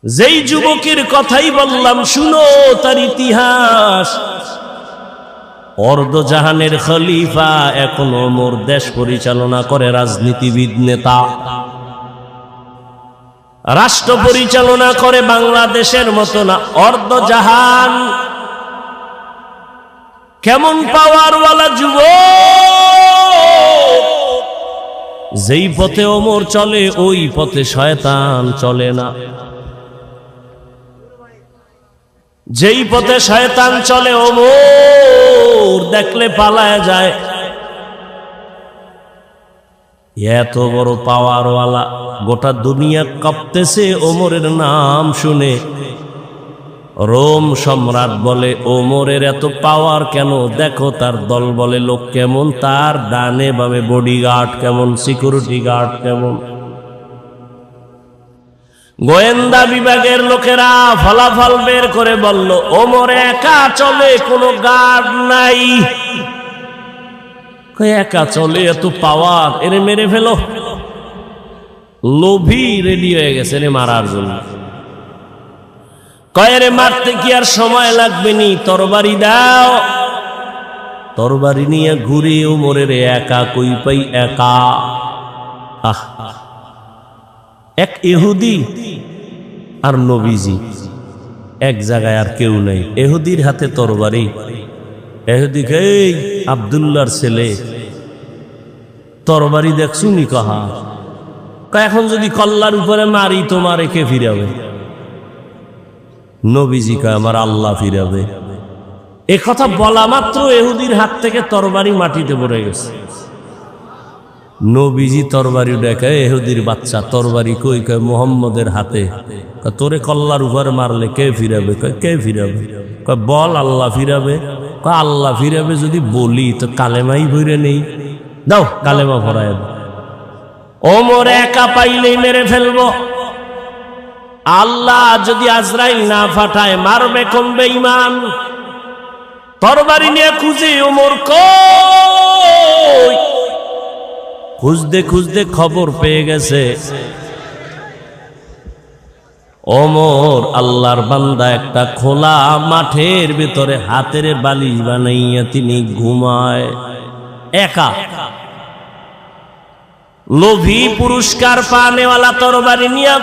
যেই যুবকের কথাই বললাম শুনো তার ইতিহাস। অর্ধজাহানের খলিফা, এখন ওমর দেশ পরিচালনা করে, রাজনীতিবিদ নেতা, রাষ্ট্র পরিচালনা করে বাংলাদেশের মতো না, অর্ধজাহান। কেমন পাওয়ারওয়ালা যুবক! যেই পথে ওমর চলে ওই পথে শয়তান চলে না। যেই পথে শয়তান চলে ওমর দেখলে পালায় যায়। এত বড় পাওয়ারওয়ালা, গোটা দুনিয়া কাঁপতেছে ওমরের নাম শুনে। রোম সম্রাট বলে ওমরের এত পাওয়ার কেন? দেখো তার দল বলে লোক কেমন, তার ডানে বামে বডিগার্ড কেমন, সিকিউরিটি গার্ড কেমন। গোয়েন্দা বিভাগের লোকেরা ফলাফল বের করে বলল ওমর একা চলে, কোনো গার্ড নাই। একা চলে, এত পাওয়ার, এরে মেরে ফেলো। লোভী রেডি হয়ে গেছে রে মারার জন্য। কয়েরে মারতে কি আর সময় লাগবে নি, তরবারি দাও। তরবারি নিয়ে ঘুরে ওমরের একা কই পাই, একা। আহ, এক ইহুদি আর নবীজি এক জায়গায়, আর কেউ নাই। ইহুদির হাতে তরবারি। ইহুদি এই আব্দুল্লাহর ছেলে, তরবারি দেখছুনি কাহা? এখন যদি কল্লার উপরে মারি তোমারে কে ফিরাবে? নবীজি কয় আমার আল্লাহ ফিরাবে। এ কথা বলা মাত্র ইহুদির হাত থেকে তরবারি মাটিতে পড়ে গেছে। নবীজি তরবারি দেখে, ইহুদির বাচ্চা তরবারি কই? কয় মুহাম্মদের হাতে। তোরে কল্লার উপরে মারলে কে ফিরাবে? কয় কে ফিরাবে? কয় বল আল্লাহ ফিরাবে। কয় আল্লাহ ফিরাবে যদি বলি তো কালেমাই ভরে নেই, দাও কালেমা ভরায়। ওমর একা পাইলেই মেরে ফেলবো। আল্লাহ যদি আজরাইল না পাঠায় মারবে কোন বেঈমান? তরবারি নিয়ে খুঁজে ওমর কই? খুঁজতে খুঁজতে খবর পেয়ে গেছে ওমর আল্লাহর বান্দা একটা খোলা মাঠের ভিতরে হাতের বালিশ বানাইয়া তিনি ঘুমায় একা। লোভী পুরস্কার পানেওয়ালা তরবারি নিয়ে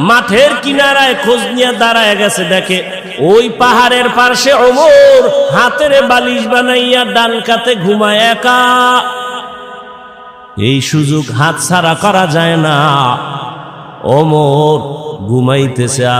মাঠের কিনারায় খোঁজ নিয়ে দাঁড়ায় গেছে, দেখে ওই পাহাড়ের পাশে ওমর হাতের বালিশ বানাইয়া ডান কাতে ঘুমায় একা। এই সুযোগ হাতছাড়া করা যায় না। ওমর ঘুমাইতেছে আর